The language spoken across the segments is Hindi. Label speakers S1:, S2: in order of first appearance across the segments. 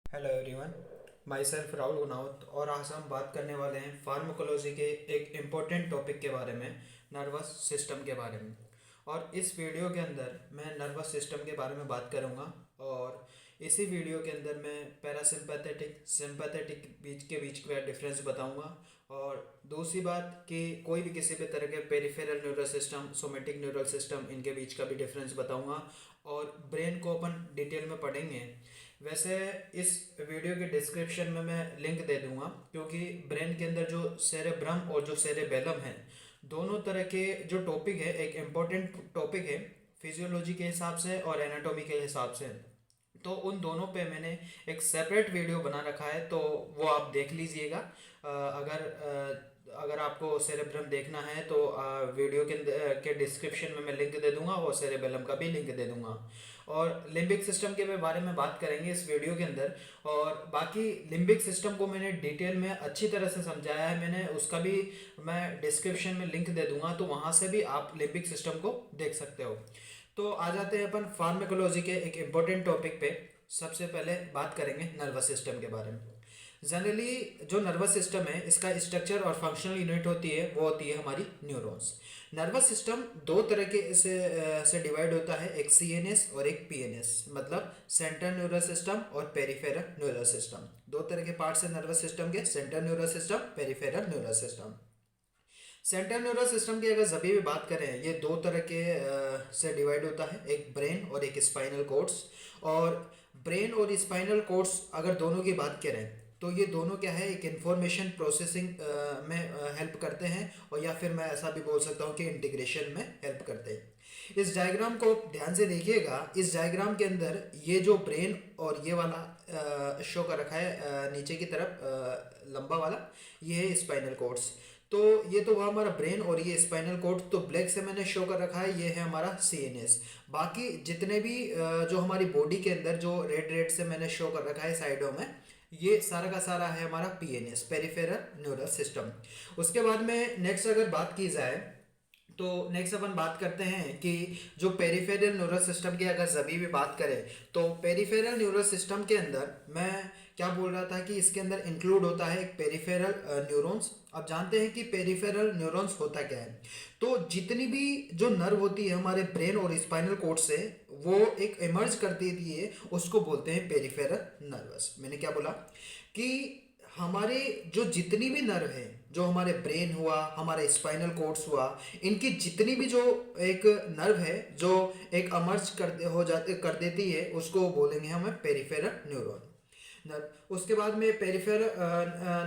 S1: Hello everyone, my self Rahul Gunawat और आज हम बात करने वाले हैं फार्माकोलॉजी के एक इम्पोर्टेंट टॉपिक के बारे में, नर्वस सिस्टम के बारे में। और इस वीडियो के अंदर मैं नर्वस सिस्टम के बारे में बात करूंगा और इसी वीडियो के अंदर मैं पैरासिम्पैथेटिक सिंपैथेटिक बीच का डिफरेंस बताऊंगा। और दूसरी बात कि कोई भी किसी भी तरह के peripheral neural system, somatic neural system, इनके बीच का भी डिफरेंस बताऊंगा और ब्रेन को अपन डिटेल में पढ़ेंगे। वैसे इस वीडियो के डिस्क्रिप्शन में मैं लिंक दे दूंगा, क्योंकि ब्रेन के अंदर जो सेरेब्रम और जो सेरेबेलम है, दोनों तरह के जो टॉपिक है, एक इम्पोर्टेंट टॉपिक है फिजियोलॉजी के हिसाब से और एनाटॉमी के हिसाब से। तो उन दोनों पे मैंने एक सेपरेट वीडियो बना रखा है, तो वो आप देख लीजिएगा। अगर आपको सेरेब्रम देखना है तो वीडियो के डिस्क्रिप्शन में मैं लिंक दे दूंगा और सेरेबेलम का भी लिंक दे दूंगा। और लिम्बिक सिस्टम के बारे में बात करेंगे इस वीडियो के अंदर। और बाकी लिम्बिक सिस्टम को मैंने डिटेल में अच्छी तरह से समझाया है, मैंने उसका भी मैं डिस्क्रिप्शन में लिंक दे दूंगा, तो वहाँ से भी आप लिम्बिक सिस्टम को देख सकते हो। तो आ जाते हैं अपन फार्माकोलॉजी के एक इम्पोर्टेंट टॉपिक पे। सबसे पहले बात करेंगे नर्वस सिस्टम के बारे में। जनरली जो नर्वस सिस्टम है, इसका स्ट्रक्चर और फंक्शनल यूनिट होती है, वो होती है हमारी न्यूरॉन्स। नर्वस सिस्टम दो तरह के से डिवाइड होता है, एक सीएनएस और एक पीएनएस, मतलब सेंट्रल न्यूरल सिस्टम और पेरिफेरल न्यूरल सिस्टम। दो तरह के पार्ट्स है नर्वस सिस्टम के, central neural system, peripheral neural system. Central neural system की अगर सभी भी बात करें, ये दो तरह के से डिवाइड होता है, एक ब्रेन और एक स्पाइनल कोड्स। और ब्रेन और स्पाइनल कोड्स अगर दोनों की बात करें तो ये दोनों क्या है, एक इंफॉर्मेशन प्रोसेसिंग में हेल्प करते हैं, और या फिर मैं ऐसा भी बोल सकता हूँ कि इंटीग्रेशन में हेल्प करते हैं। इस डायग्राम को ध्यान से देखिएगा। इस डायग्राम के अंदर ये जो ब्रेन और ये वाला शो कर रखा है नीचे की तरफ लंबा वाला, ये है स्पाइनल कोड्स। तो ये तो हुआ हमारा ब्रेन, और ये स्पाइनल कोड तो ब्लैक से मैंने शो कर रखा है, ये है हमारा सीएनएस। बाकी जितने भी जो हमारी बॉडी के अंदर जो रेड रेड से मैंने शो कर रखा है साइडों में, ये सारा का सारा है हमारा पीएनएस, पेरिफेरल न्यूरल सिस्टम। उसके बाद में नेक्स्ट अगर बात की जाए तो नेक्स्ट अपन बात करते हैं कि जो पेरिफेरल न्यूरल सिस्टम की अगर सभी भी बात करें, तो पेरिफेरल न्यूरल सिस्टम के अंदर मैं क्या बोल रहा था कि इसके अंदर इंक्लूड होता है एक पेरिफेरल न्यूरॉन्स। अब जानते हैं कि पेरिफेरल न्यूरॉन्स होता क्या है। तो जितनी भी जो नर्व होती है हमारे ब्रेन और स्पाइनल कोड से, वो एक इमर्ज कर देती है, उसको बोलते हैं पेरिफेरल नर्वस। मैंने क्या बोला कि हमारे जो जितनी भी नर्व है, जो हमारे ब्रेन हुआ, हमारे स्पाइनल कोड्स हुआ, इनकी जितनी भी जो एक नर्व है जो एक अमर्ज कर देती है, उसको बोलेंगे हम पेरिफेरल न्यूरॉन नर्व। उसके बाद में पेरिफेरल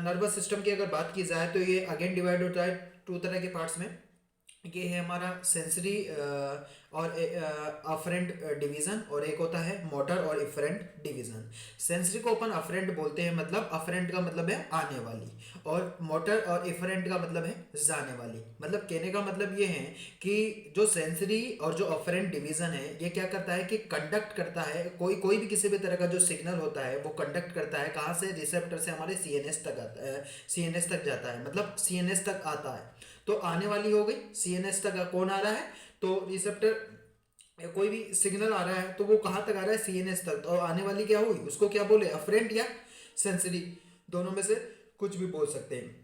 S1: नर्वस सिस्टम की अगर बात की जाए तो ये अगेन डिवाइड होता है टू तरह के पार्ट्स में। ये है हमारा सेंसरी और अफरेंट डिवीजन, और एक होता है मोटर और इफरेंट डिवीजन। सेंसरी को अपन अफरेंट बोलते हैं, मतलब अफरेंट का मतलब है आने वाली, और मोटर और इफरेंट का मतलब है जाने वाली। मतलब कहने का मतलब ये है कि जो सेंसरी और जो अफरेंट डिवीजन है, ये क्या करता है कि कंडक्ट करता है, कोई भी किसी भी तरह का जो सिग्नल होता है वो कंडक्ट करता है, कहाँ से, रिसेप्टर से हमारे सीएनएस तक आता है, सीएनएस तक जाता है, मतलब सीएनएस तक आता है। तो आने वाली हो गई, सीएनएस तक कौन आ रहा है, तो रिसेप्टर, कोई भी सिग्नल आ रहा है तो वो कहाँ तक आ रहा है, सीएनएस तक। तो आने वाली क्या हुई, उसको क्या बोले, अफरेंट या सेंसरी, दोनों में से कुछ भी बोल सकते हैं।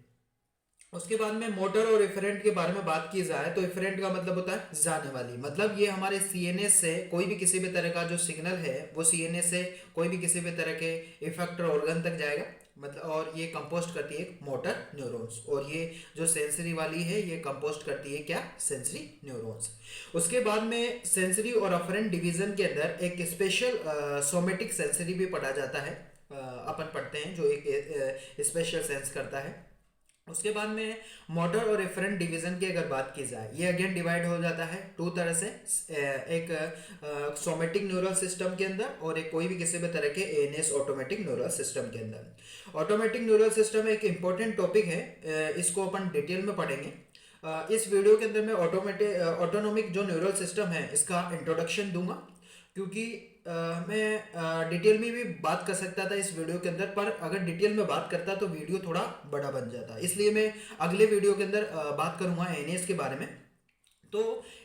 S1: उसके बाद में मोटर और इफरेंट के बारे में बात की जाए तो इफरेंट का मतलब होता है जाने वाली, मतलब ये हमारे सीएनएस से कोई भी किसी भी तरह का जो सिग्नल है, वो सीएनएस से कोई भी किसी भी तरह के इफेक्टर ऑर्गन तक जाएगा, मतलब, और ये कंपोस्ट करती है मोटर न्यूरॉन्स। और ये जो सेंसरी वाली है, ये कंपोस्ट करती है क्या, सेंसरी न्यूरॉन्स। उसके बाद में सेंसरी और अफरेंट डिवीजन के अंदर एक स्पेशल सोमेटिक सेंसरी भी पढ़ा जाता है, अपन पढ़ते हैं, जो एक स्पेशल सेंस करता है। उसके बाद में मोटर और इफरेंट डिवीजन की अगर बात की जाए, ये अगेन डिवाइड हो जाता है टू तरह से, एक सोमेटिक न्यूरल सिस्टम के अंदर, और एक कोई भी किसी भी तरह के एएनएस ऑटोमेटिक न्यूरल सिस्टम के अंदर। ऑटोमेटिक न्यूरल सिस्टम एक इंपॉर्टेंट टॉपिक है, इसको अपन डिटेल में पढ़ेंगे। इस वीडियो के अंदर मैं ऑटोनोमिक जो न्यूरल सिस्टम है इसका इंट्रोडक्शन दूंगा, क्योंकि मैं डिटेल में भी बात कर सकता था इस वीडियो के अंदर, पर अगर डिटेल में बात करता तो वीडियो थोड़ा बड़ा बन जाता, इसलिए मैं अगले वीडियो के अंदर बात करूंगा एएनएस के बारे में। तो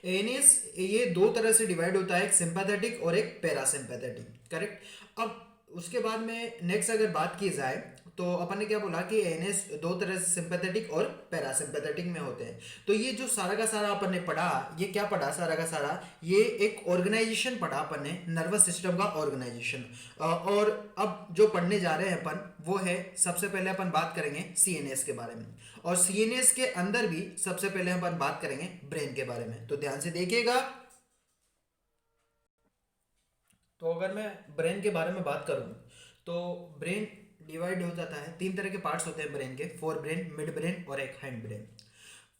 S1: एएनएस ये दो तरह से डिवाइड होता है, एक सिंपैथेटिक और एक पैरासिम्पैथेटिक, करेक्ट। अब उसके बाद में नेक्स्ट अगर बात की जाए तो अपन ने क्या बोला कि एएनएस दो तरह से सिंपैथेटिक और पैरासिम्पैथेटिक में होते हैं। तो ये जो सारा का सारा अपन ने पढ़ा, ये क्या पढ़ा सारा का सारा, ये एक ऑर्गेनाइजेशन पढ़ा अपन ने, नर्वस सिस्टम का ऑर्गेनाइजेशन। और अब जो पढ़ने जा रहे हैं अपन वो है, सबसे पहले अपन बात करेंगे सीएनएस के बारे में, और सीएनएस के अंदर भी सबसे पहले अपन बात करेंगे ब्रेन के बारे में। तो ध्यान से देखिएगा। तो अगर मैं ब्रेन के बारे में बात करूं तो ब्रेन डिवाइड हो जाता है, तीन तरह के पार्ट्स होते हैं ब्रेन के, फोर ब्रेन, मिड ब्रेन और एक हैंड ब्रेन।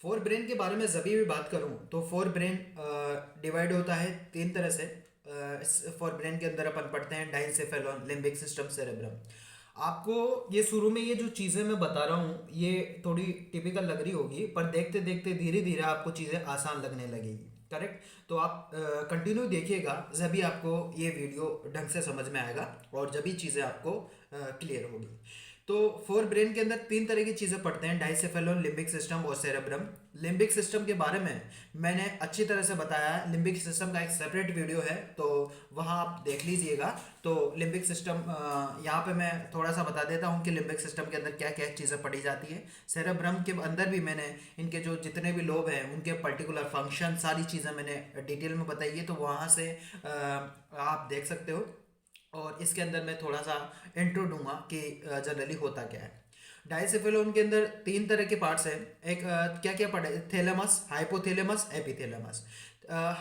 S1: फोर ब्रेन के बारे में जब भी बात करूं तो फोर ब्रेन डिवाइड होता है तीन तरह से। फोर ब्रेन के अंदर अपन पढ़ते हैं डाइंसेफेलॉन, लिम्बिक सिस्टम, सेरेब्रम। आपको ये शुरू में ये जो चीज़ें मैं बता रहा हूँ ये थोड़ी टिपिकल लग रही होगी, पर देखते देखते धीरे धीरे आपको चीज़ें आसान लगने लगेगी। करेक्ट। तो आप कंटिन्यू देखिएगा, जब भी आपको ये वीडियो ढंग से समझ में आएगा और जब भी चीज़ें आपको क्लियर होगी। तो फोर ब्रेन के अंदर तीन तरह की चीज़ें पढ़ते हैं, डाइसेफेलोन, लिम्बिक सिस्टम और सेरेब्रम। लिम्बिक सिस्टम के बारे में मैंने अच्छी तरह से बताया है, लिम्बिक सिस्टम का एक सेपरेट वीडियो है तो वहाँ आप देख लीजिएगा। तो लिम्बिक सिस्टम यहाँ पे मैं थोड़ा सा बता देता हूँ कि लिम्बिक सिस्टम के अंदर क्या क्या चीज़ें पढ़ी जाती है। सेरेब्रम के अंदर भी मैंने इनके जो जितने भी लोब हैं उनके पर्टिकुलर फंक्शन सारी चीज़ें मैंने डिटेल में बताई है, तो वहाँ से आप देख सकते हो। और इसके अंदर मैं थोड़ा सा इंट्रो दूंगा कि जनरली होता क्या है। डाइसेफेलोन के अंदर तीन तरह के पार्ट्स हैं। एक क्या क्या पढ़े, थैलेमस, हाइपोथैलेमस, एपिथैलेमस।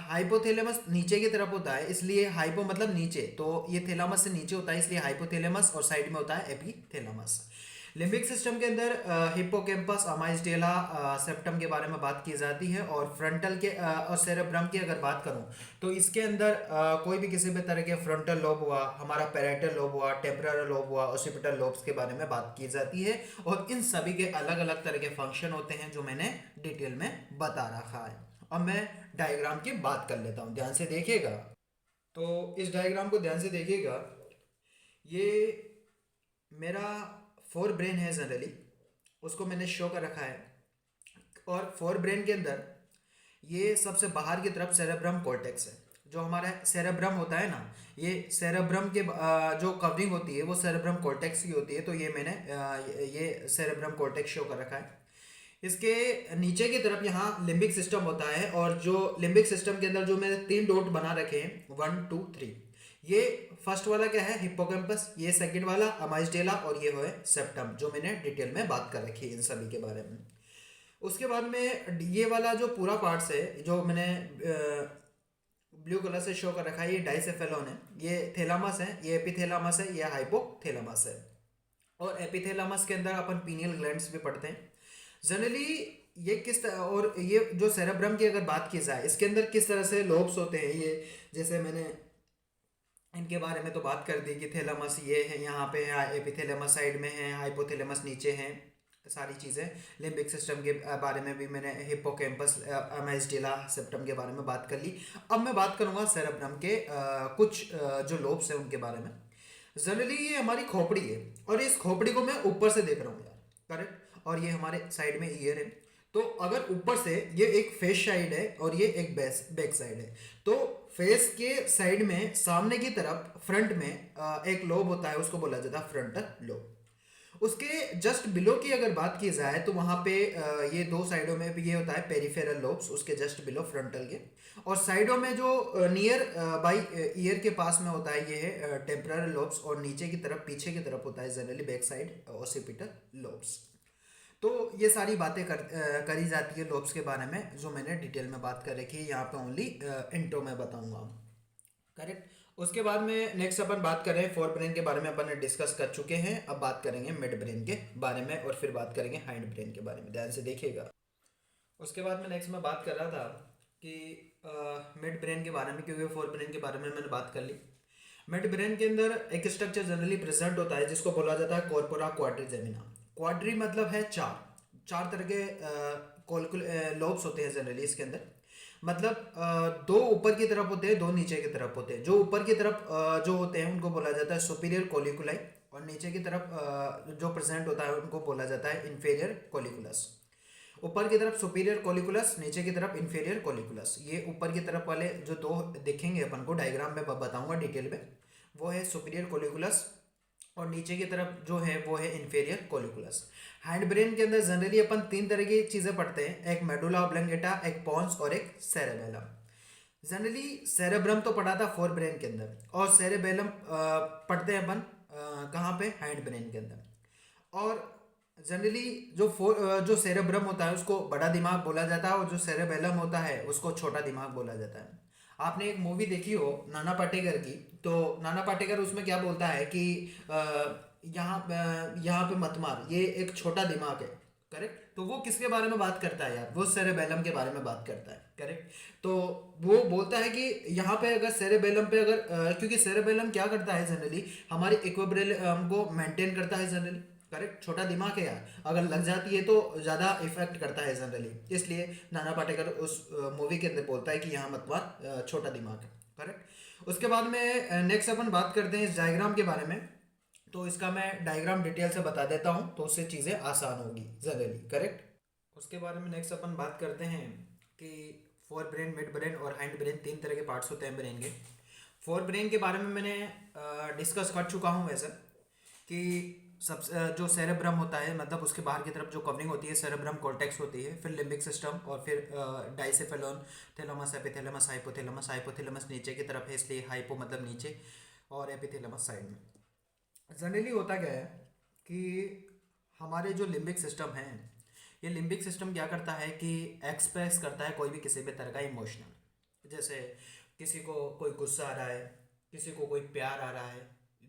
S1: हाइपोथैलेमस नीचे की तरफ होता है इसलिए हाइपो मतलब नीचे, तो ये थैलेमस से नीचे होता है इसलिए हाइपोथैलेमस, और साइड में होता है एपिथैलेमस। लिम्बिक सिस्टम के अंदर हिप्पोकैम्पस, अमाइग्डाला, सेप्टम के बारे में बात की जाती है। और फ्रंटल के और सेरेब्रम की अगर बात करूं तो इसके अंदर कोई भी किसी भी तरह के फ्रंटल लोब हुआ, हमारा पैराइटल लोब हुआ, टेम्पोरल लोब हुआ, ऑसिपिटल लोब्स के बारे में बात की जाती है। और इन सभी के अलग अलग तरह के फंक्शन होते हैं जो मैंने डिटेल में बता रखा है। अब मैं डायग्राम की बात कर लेता हूँ, ध्यान से देखिएगा। तो इस डायग्राम को ध्यान से देखिएगा। ये मेरा फोर ब्रेन है जनरली, उसको मैंने शो कर रखा है। और फोर ब्रेन के अंदर ये सबसे बाहर की तरफ सेरेब्रम कॉर्टेक्स है। जो हमारा सेरेब्रम होता है ना, ये सेरेब्रम के जो कवरिंग होती है वो सेरेब्रम कॉर्टेक्स की होती है। तो ये मैंने ये सेरेब्रम कॉर्टेक्स शो कर रखा है। इसके नीचे की तरफ यहाँ लिम्बिक सिस्टम होता है, और जो लिम्बिक सिस्टम के अंदर जो मैंने तीन डॉट बना रखे हैं 1 2 3, ये फर्स्ट वाला क्या है, हिप्पोकैम्पस, ये सेकंड वाला अमाइग्डाला, और ये है सेप्टम, जो मैंने डिटेल में बात कर रखी है इन सभी के बारे में। उसके बाद में ये वाला जो पूरा पार्ट्स है जो मैंने ब्लू कलर से शो कर रखा है, ये डाइसेफेलोन है, ये थैलेमस है, ये एपिथैलेमस है, ये हाइपोथैलेमस है। और एपिथैलेमस के अंदर अपन पीनियल ग्लैंड्स भी पढ़ते हैं जनरली। ये किस तरह, और ये जो सेरेब्रम की अगर बात की जाए इसके अंदर किस तरह से लोब्स होते हैं, ये जैसे मैंने इनके बारे में तो बात कर दी कि थैलेमस ये है, यहाँ पे है, एपिथैलेमस साइड में है, हाइपोथैलेमस नीचे है, सारी चीज़ें। लिम्बिक सिस्टम के बारे में भी मैंने हिप्पोकैम्पस, अमाइग्डाला, सेप्टम के बारे में बात कर ली। अब मैं बात करूँगा सेरेब्रम के कुछ जो लोब्स हैं उनके बारे में। जनरली ये हमारी खोपड़ी है, और इस खोपड़ी को मैं ऊपर से देख रहा हूँ यार, करेक्ट। और ये हमारे साइड में ईयर है। तो अगर ऊपर से ये एक फेस साइड है और ये एक बैक साइड है, तो फेस के साइड में सामने की तरफ फ्रंट में एक लोब होता है, उसको बोला जाता है फ्रंटल लोब। उसके जस्ट बिलो की अगर बात की जाए तो वहाँ पे ये दो साइडों में भी ये होता है पेरिफेरल लोब्स, उसके जस्ट बिलो फ्रंटल के। और साइडों में जो नियर बाई ईयर के पास में होता है ये है टेम्पोरल लोब्स, और नीचे की तरफ पीछे की तरफ होता है generally back side occipital lobes. तो ये सारी बातें करी जाती है लोब्स के बारे में, जो मैंने डिटेल में बात कर रखी है, यहाँ पे ओनली इंट्रो में बताऊंगा, करेक्ट। उसके बाद में नेक्स्ट अपन बात कर रहे हैं फोर ब्रेन के बारे में, अपन ने डिस्कस कर चुके हैं। अब बात करेंगे मिड ब्रेन के बारे में, और फिर बात करेंगे हाइंड ब्रेन के बारे में, ध्यान से देखिएगा। उसके बाद में नेक्स्ट मैं बात कर रहा था कि मिड ब्रेन के बारे में, क्योंकि फोर ब्रेन के बारे में मैंने बात कर ली। मिड ब्रेन के अंदर एक स्ट्रक्चर जनरली प्रेजेंट होता है जिसको बोला जाता है कॉर्पोरा क्वाड्रिजेमिना। क्वाड्री मतलब है चार, चार तरह के लोब्स होते हैं जनरली इसके अंदर। मतलब दो ऊपर की तरफ होते हैं, दो नीचे की तरफ होते हैं। जो ऊपर की तरफ जो होते हैं उनको बोला जाता है सुपीरियर कोलिकुलाई, और नीचे की तरफ जो प्रेजेंट होता है उनको बोला जाता है इन्फीरियर कोलिकुलस। ऊपर की तरफ सुपीरियर कोलिकुलस, नीचे की तरफ इन्फीरियर कोलिकुलस। ये ऊपर की तरफ वाले जो दो दिखेंगे अपन को डायग्राम में बताऊंगा डिटेल में, वो है सुपीरियर कोलिकुलस और नीचे की तरफ जो है वो है इंफीरियर कोलिकुलस। हैंड ब्रेन के अंदर जनरली अपन तीन तरह की चीज़ें पढ़ते हैं, एक मेडुला ऑब्लंगेटा, एक पॉन्स और एक सेरेबेलम। जनरली सेरेब्रम तो पढ़ा था फोर ब्रेन के अंदर, और सेरेबेलम पढ़ते हैं अपन कहाँ पे, हैंड ब्रेन के अंदर। और जनरली जो सेरेब्रम होता है उसको बड़ा दिमाग बोला जाता है, और जो सेरेबेलम होता है उसको छोटा दिमाग बोला जाता है। आपने एक मूवी देखी हो नाना पाटेकर की, तो नाना पाटेकर उसमें क्या बोलता है कि यहाँ पे मत मार, ये एक छोटा दिमाग है। करेक्ट। तो वो किसके बारे में बात करता है यार, वो सेरेबेलम के बारे में बात करता है। करेक्ट। तो वो बोलता है कि यहाँ पे अगर सेरेबेलम पे अगर क्योंकि सेरेबेलम क्या करता है जनरली, हमारे इक्विलिब्रियम को मेंटेन करता है जनरली। करेक्ट। छोटा दिमाग है यार, अगर लग जाती है तो ज़्यादा इफेक्ट करता है जनरली, इसलिए नाना पाटेकर उस मूवी के अंदर बोलता है कि यहाँ मत मार, छोटा दिमाग है। करेक्ट। उसके बाद में नेक्स्ट अपन बात करते हैं इस डायग्राम के बारे में। तो इसका मैं डायग्राम डिटेल से बता देता हूँ, तो उससे चीज़ें आसान होगी जनरली। करेक्ट। उसके बारे में नेक्स्ट अपन बात करते हैं कि फोर ब्रेन, मिड ब्रेन और हैंड ब्रेन, तीन तरह के पार्ट्स होते हैं ब्रेन के। फोर ब्रेन के बारे में मैंने डिस्कस कर चुका हूँ वैसे, कि सब जो सेरेब्रम होता है, मतलब उसके बाहर की तरफ जो कवरिंग होती है सेरेब्रम कॉर्टेक्स होती है, फिर लिम्बिक सिस्टम, और फिर डाइसेफेलॉन, थैलेमस, एपिथैलेमस, हाइपोथैलेमस। हाइपोथैलेमस नीचे की तरफ है इसलिए हाइपो मतलब नीचे, और एपिथैलेमस साइड में। जनरली होता क्या है कि हमारे जो लिम्बिक सिस्टम है, ये लिम्बिक सिस्टम क्या करता है कि एक्सप्रेस करता है कोई भी किसी भी तरह का इमोशनल। जैसे किसी को कोई गुस्सा आ रहा है, किसी को कोई प्यार आ रहा है,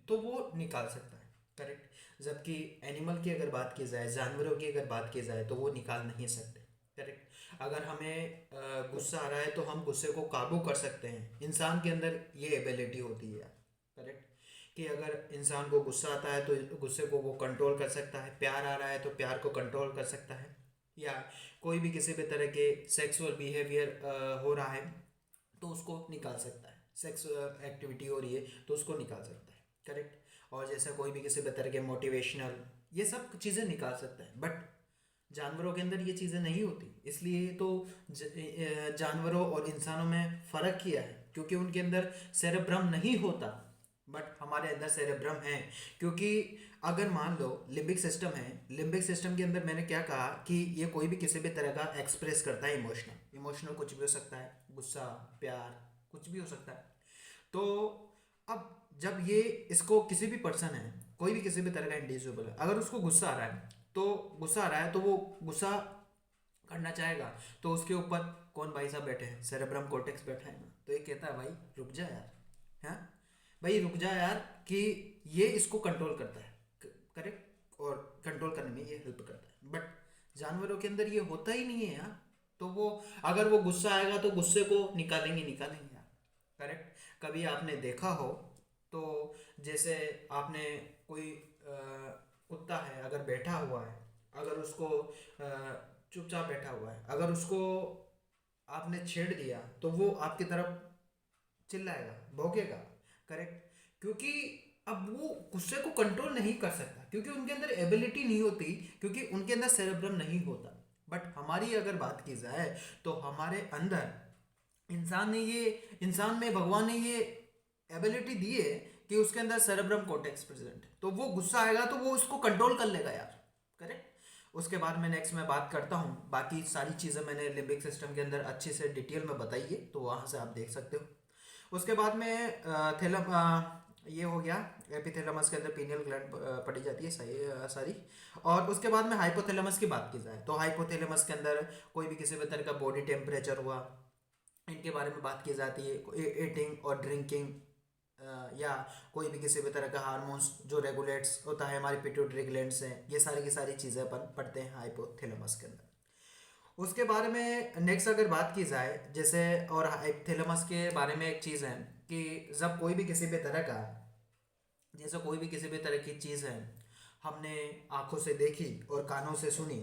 S1: तो वो निकाल सकता है। करेक्ट। जबकि एनिमल की अगर बात की जाए, जानवरों की अगर बात की जाए, तो वो निकाल नहीं सकते। करेक्ट। अगर हमें गुस्सा आ रहा है तो हम गुस्से को काबू कर सकते हैं, इंसान के अंदर ये एबिलिटी होती है। करेक्ट। कि अगर इंसान को गुस्सा आता है तो गुस्से को वो कंट्रोल कर सकता है, प्यार आ रहा है तो प्यार को कंट्रोल कर सकता है, या कोई भी किसी भी तरह के सेक्सुअल बिहेवियर हो रहा है तो उसको निकाल सकता है, सेक्स एक्टिविटी हो रही है तो उसको निकाल सकता है। करेक्ट। और जैसे कोई भी किसी भी तरह के मोटिवेशनल, ये सब चीज़ें निकाल सकता है। बट जानवरों के अंदर ये चीज़ें नहीं होती, इसलिए तो जानवरों और इंसानों में फ़र्क किया है, क्योंकि उनके अंदर सेरेब्रम नहीं होता, बट हमारे अंदर सेरेब्रम है। क्योंकि अगर मान लो लिम्बिक सिस्टम है, लिम्बिक सिस्टम के अंदर मैंने क्या कहा कि ये कोई भी किसी भी तरह का एक्सप्रेस करता है इमोशनल। इमोशनल कुछ भी हो सकता है, गुस्सा, प्यार, कुछ भी हो सकता है। तो अब जब ये इसको किसी भी पर्सन है, कोई भी किसी भी तरह का इंडिविजुअल है, अगर उसको गुस्सा आ रहा है, तो गुस्सा आ रहा है तो वो गुस्सा करना चाहेगा, तो उसके ऊपर कौन भाई साहब बैठे हैं, सेरेब्रम कॉर्टेक्स बैठा है ना, तो ये कहता है भाई रुक जा यार, हैं भाई रुक जा यार, कि ये इसको कंट्रोल करता है। करेक्ट। और कंट्रोल करने में ये हेल्प करता है। बट जानवरों के अंदर ये होता ही नहीं है यार, तो वो अगर वो गुस्सा आएगा तो गुस्से को निकालेंगे निकालेंगे यार। करेक्ट। कभी आपने देखा हो तो, जैसे आपने कोई कुत्ता है अगर बैठा हुआ है, अगर उसको चुपचाप बैठा हुआ है, अगर उसको आपने छेड़ दिया तो वो आपकी तरफ चिल्लाएगा, भौंकेगा। करेक्ट। क्योंकि अब वो गुस्से को कंट्रोल नहीं कर सकता, क्योंकि उनके अंदर एबिलिटी नहीं होती, क्योंकि उनके अंदर सेरेब्रम नहीं होता। बट हमारी अगर बात की जाए तो हमारे अंदर इंसान में भगवान ने ये एबिलिटी दी है कि उसके अंदर सेरेब्रम कॉर्टेक्स प्रेजेंट है, तो वो गुस्सा आएगा तो वो उसको कंट्रोल कर लेगा यार। करेक्ट। उसके बाद में नेक्स्ट मैं बात करता हूँ, बाकी सारी चीज़ें मैंने लिम्बिक सिस्टम के अंदर अच्छे से डिटेल में बताई है, तो वहाँ से आप देख सकते हो। उसके बाद में थैलम ये हो गया, एपिथैलेमस के अंदर पीनियल ग्लैंड पड़ी जाती है सही सारी। और उसके बाद में हाइपोथैलेमस की बात की जाए तो हाइपोथैलेमस के अंदर कोई भी किसी भी तरह का बॉडी टेम्परेचर हुआ, इनके बारे में बात की जाती है। ईटिंग और ड्रिंकिंग, या कोई भी किसी भी तरह का हार्मोन्स जो रेगुलेट्स होता है, हमारी पिट्यूटरी ग्लैंड्स हैं, ये सारी की सारी चीज़ें अपन पढ़ते हैं हाइपोथैलेमस के अंदर। उसके बारे में नेक्स्ट अगर बात की जाए, जैसे और हाइपोथैलेमस के बारे में एक चीज़ है कि जब कोई भी किसी भी तरह का, जैसे कोई भी किसी भी तरह की चीज़ है हमने आँखों से देखी और कानों से सुनी,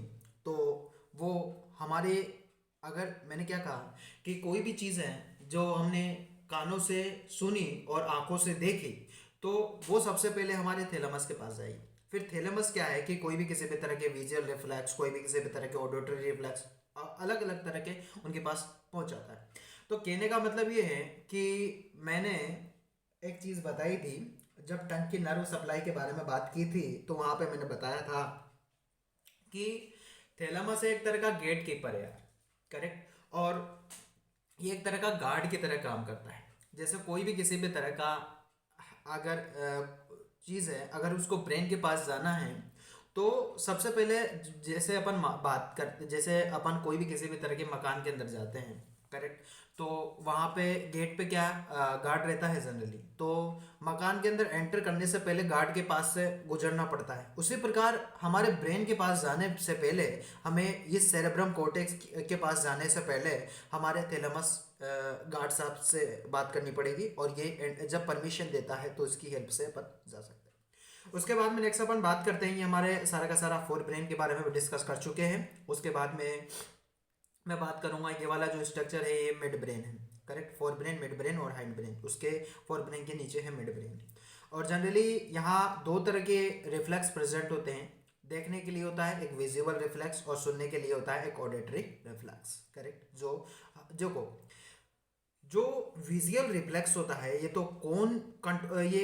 S1: तो वो हमारे, अगर मैंने क्या कहा कि कोई भी चीज़ है जो हमने कानों से सुनी और आँखों से देखी, तो वो सबसे पहले हमारे थैलेमस के पास जाएगी। फिर थैलेमस क्या है कि कोई भी किसी भी तरह के विजुअल रिफ्लेक्स, कोई भी किसी भी तरह के ऑडिटरी रिफ्लेक्स, अलग अलग तरह के उनके पास पहुंच जाता है। तो कहने का मतलब ये है कि मैंने एक चीज़ बताई थी, जब टंकी नर्व सप्लाई के बारे में बात की थी तो वहाँ पे मैंने बताया था कि थैलेमस एक तरह का गेट कीपर है यार, करेक्ट। और ये एक तरह का गार्ड की तरह काम करता है। जैसे कोई भी किसी भी तरह का अगर चीज़ है, अगर उसको ब्रेन के पास जाना है तो सबसे पहले जैसे अपन बात करते, जैसे अपन कोई भी किसी भी तरह के मकान के अंदर जाते हैं, करेक्ट। तो वहाँ पे गेट पे क्या गार्ड रहता है जनरली, तो मकान के अंदर एंटर करने से पहले गार्ड के पास से गुजरना पड़ता है। उसी प्रकार हमारे ब्रेन के पास जाने से पहले हमें ये सेरेब्रम कॉर्टेक्स के पास जाने से पहले हमारे थैलेमस गार्ड साहब से बात करनी पड़ेगी, और ये जब परमिशन देता है तो इसकी हेल्प से अपन जा सकते हैं। उसके बाद में नेक्स्ट अपन बात करते हैं, ये हमारे सारा का सारा फोर ब्रेन के बारे में डिस्कस कर चुके हैं। उसके बाद में मैं बात करूंगा ये वाला जो स्ट्रक्चर है ये मिड ब्रेन है, correct. Fore brain, mid brain और हाइंड ब्रेन, उसके फोर ब्रेन के नीचे है मिड ब्रेन। और जनरली यहाँ दो तरह के रिफ्लेक्स प्रेजेंट होते हैं। देखने के लिए होता है एक विजुअल रिफ्लेक्स, और सुनने के लिए होता है एक ऑडिटरी रिफ्लेक्स, करेक्ट। जो को जो विजुअल रिफ्लेक्स होता है ये तो ये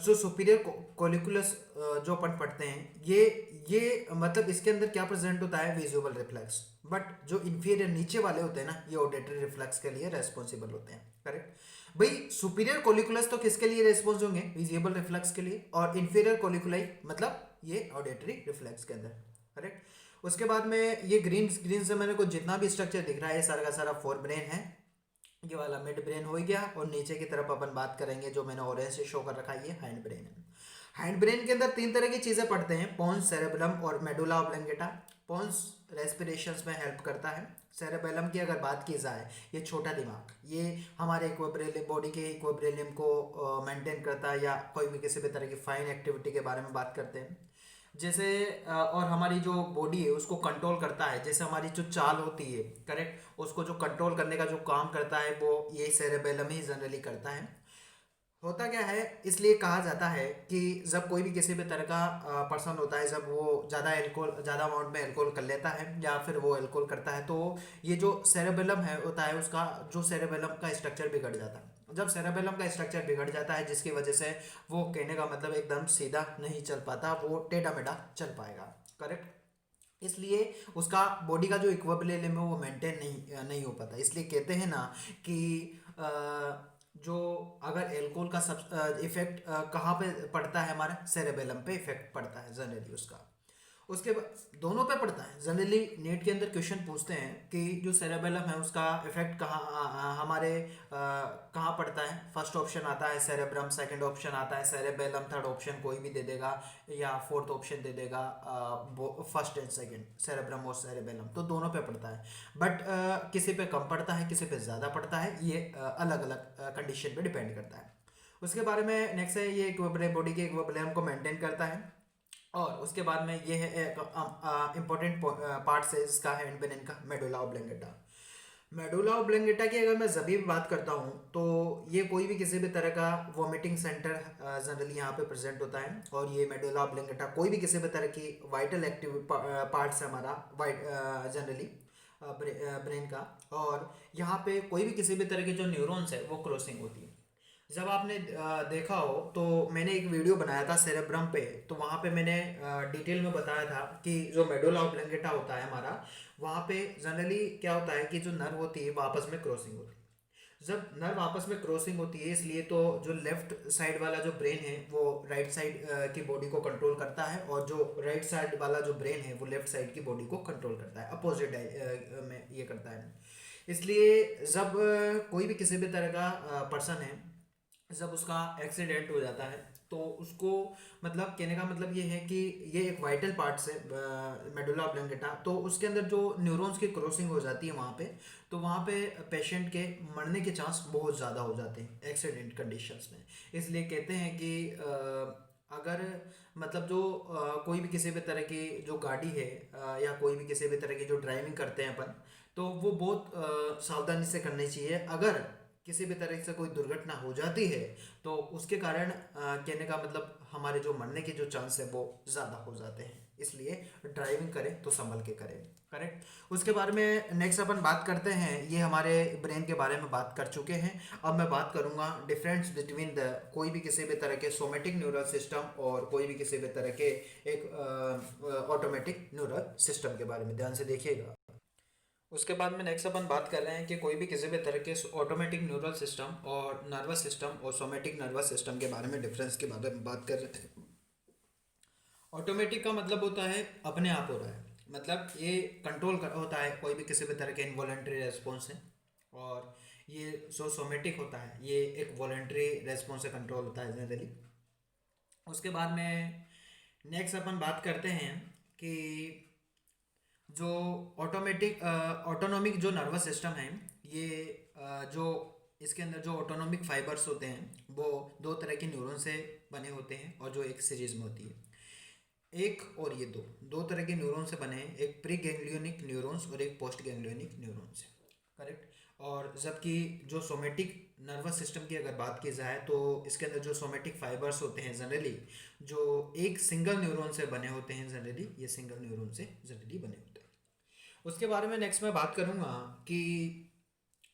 S1: जो सुपीरियर कोलिकुलस जो अपन पढ़ते हैं, ये मतलब इसके अंदर क्या प्रेजेंट होता है, विजुअल रिफ्लेक्स। बट जो इंफीरियर नीचे वाले होते हैं ना, ये ऑडिटरी रिफ्लेक्स के लिए रेस्पॉन्सिबल होते हैं, करेक्ट। भाई सुपीरियर कोलिकुलस तो किसके लिए रेस्पॉन्स होंगे, विजुअल रिफ्लेक्स के लिए, और इंफीरियर कोलिकुलाई मतलब ये ऑडिटरी रिफ्लेक्स के अंदर, करेक्ट। उसके बाद में ये ग्रीन ग्रीन से मैंने को जितना भी स्ट्रक्चर दिख रहा है ये सारा का सारा फोर ब्रेन है। ये वाला मिड ब्रेन हो गया, और नीचे की तरफ अपन बात करेंगे जो मैंने ऑरेंज से शो कर रखा है, ये हाइंड ब्रेन है। हाइंड ब्रेन के अंदर तीन तरह की चीजें पढ़ते हैं, पोन्स, सेरेबेलम और मेडुला ऑब्लंगेटा। पोन्स रेस्पिरेशंस में हेल्प करता है। सेरेबेलम की अगर बात की जाए, ये छोटा दिमाग, ये हमारे इक्विलिब्रियम, बॉडी के इक्विलिब्रियम को मेंटेन करता है, या कोई भी किसी भी तरह की फाइन एक्टिविटी के बारे में बात करते हैं। जैसे और हमारी जो बॉडी है उसको कंट्रोल करता है, जैसे हमारी जो चाल होती है, करेक्ट, उसको जो कंट्रोल करने का जो काम करता है वो ये सेरेबेलम ही जनरली करता है। होता क्या है, इसलिए कहा जाता है कि जब कोई भी किसी भी तरह का पर्सन होता है, जब वो ज़्यादा अमाउंट में एल्कोहल कर लेता है या फिर वो एल्कोहल करता है, तो ये जो सेरेबेलम है होता है उसका जो सेरेबेलम का स्ट्रक्चर बिगड़ जाता है। जब सेरेबेलम का स्ट्रक्चर बिगड़ जाता है जिसकी वजह से वो कहने का मतलब एकदम सीधा नहीं चल पाता, वो टेढ़ा मेढ़ा चल पाएगा, करेक्ट। इसलिए उसका बॉडी का जो इक्विलिब्रियम है वो मेंटेन नहीं हो पाता। इसलिए कहते हैं ना कि जो अगर एल्कोहल का सब इफेक्ट कहाँ पे पड़ता है, हमारे सेरेबेलम पे इफेक्ट पड़ता है जनरली उसका। उसके बाद दोनों पे पड़ता है। जनरली नेट के अंदर क्वेश्चन पूछते हैं कि जो सेरेबेलम है उसका इफेक्ट हमारे कहाँ पड़ता है। फर्स्ट ऑप्शन आता है सेरेब्रम, सेकंड ऑप्शन आता है सेरेबेलम, थर्ड ऑप्शन कोई भी दे देगा, या फोर्थ ऑप्शन दे देगा फर्स्ट एंड सेकंड, सेरेब्रम और सेरेबेलम, तो दोनों पे पड़ता है। बट किसी पे कम पड़ता है, किसी पे ज़्यादा पड़ता है, ये अलग अलग कंडीशन पे डिपेंड करता है। उसके बारे में नेक्स्ट है, ये इक्विलिब्रियम, बॉडी के इक्विलिब्रियम को मेंटेन करता है। और उसके बाद में ये है इम्पोर्टेंट पार्ट से इसका है हैंड ब्रेन का, मेडुला ऑब्लंगेटा। मेडुला ऑब्लंगेटा की अगर मैं जभी भी बात करता हूँ तो ये कोई भी किसी भी तरह का वॉमिटिंग सेंटर जनरली यहाँ पे प्रेजेंट होता है। और ये मेडुला ऑब्लंगेटा कोई भी किसी भी तरह की वाइटल एक्टिव पार्ट्स है हमारा वाइट जनरली ब्रेन का। और यहाँ पे कोई भी किसी भी तरह की जो न्यूरॉन्स है वो क्रॉसिंग होती है। जब आपने देखा हो तो मैंने एक वीडियो बनाया था सेरेब्रम पे, तो वहाँ पे मैंने डिटेल में बताया था कि जो मेडुला ऑब्लंगेटा होता है हमारा, वहाँ पे जनरली क्या होता है कि जो नर्व होती है वो आपस में क्रॉसिंग होती है। जब नर्व आपस में क्रॉसिंग होती है, इसलिए तो जो लेफ्ट साइड वाला जो ब्रेन है वो राइट साइड की बॉडी को कंट्रोल करता है, और जो राइट साइड वाला जो ब्रेन है वो लेफ्ट साइड की बॉडी को कंट्रोल करता है, अपोजिट में ये करता है। इसलिए जब कोई भी किसी भी तरह का पर्सन है, जब उसका एक्सीडेंट हो जाता है तो उसको मतलब कहने का मतलब ये है कि ये एक वाइटल पार्ट है मेडुला ऑब्लंगेटा, तो उसके अंदर जो न्यूरॉन्स की क्रॉसिंग हो जाती है वहाँ पे, तो वहाँ पे पेशेंट के मरने के चांस बहुत ज़्यादा हो जाते हैं एक्सीडेंट कंडीशंस में। इसलिए कहते हैं कि अगर मतलब जो कोई भी किसी भी तरह की जो गाड़ी है या कोई भी किसी भी तरह की जो ड्राइविंग करते हैं अपन, तो वो बहुत सावधानी से करनी चाहिए। अगर किसी भी तरह से कोई दुर्घटना हो जाती है तो उसके कारण कहने का मतलब हमारे जो मरने के जो चांस है वो ज़्यादा हो जाते हैं। इसलिए ड्राइविंग करें तो संभल के करें। करेक्ट। उसके बारे में नेक्स्ट अपन बात करते हैं, ये हमारे ब्रेन के बारे में बात कर चुके हैं। अब मैं बात करूंगा डिफरेंस बिटवीन द कोई भी किसी भी तरह के सोमेटिक न्यूरल सिस्टम और कोई भी किसी भी तरह के एक ऑटोमेटिक न्यूरल सिस्टम के बारे में। ध्यान से देखिएगा। उसके बाद में नेक्स्ट अपन बात कर रहे हैं कि कोई भी किसी भी तरह के ऑटोमेटिक न्यूरल सिस्टम और नर्वस सिस्टम और सोमेटिक नर्वस सिस्टम के बारे में डिफरेंस के बारे में बात कर रहे हैं। ऑटोमेटिक का मतलब होता है अपने आप हो रहा है, मतलब ये कंट्रोल होता है कोई भी किसी भी तरह के इनवॉलेंट्री रेस्पॉन्स है। और ये जो सोमेटिक होता है ये एक वॉलेंट्री रेस्पॉन्स से कंट्रोल होता है जनरली। उसके बाद में नेक्स्ट अपन बात करते हैं कि जो ऑटोमेटिक ऑटोनोमिक जो नर्वस सिस्टम है ये जो इसके अंदर जो ऑटोनोमिक फाइबर्स होते हैं वो दो तरह के न्यूरॉन से बने होते हैं और जो एक सीरीज में होती है। एक और ये दो दो तरह के न्यूरॉन से बने हैं, एक प्री गैंग्लियोनिक न्यूरॉन्स और एक पोस्ट गैंग्लियोनिक न्यूरॉन्स। करेक्ट। और जबकि जो सोमेटिक नर्वस सिस्टम की अगर बात की जाए तो इसके अंदर जो सोमेटिक फाइबर्स होते हैं जनरली जो एक सिंगल न्यूरॉन से बने होते हैं, जनरली ये सिंगल न्यूरॉन से जनरली बने होते हैं। उसके बारे में नेक्स्ट मैं बात करूँगा कि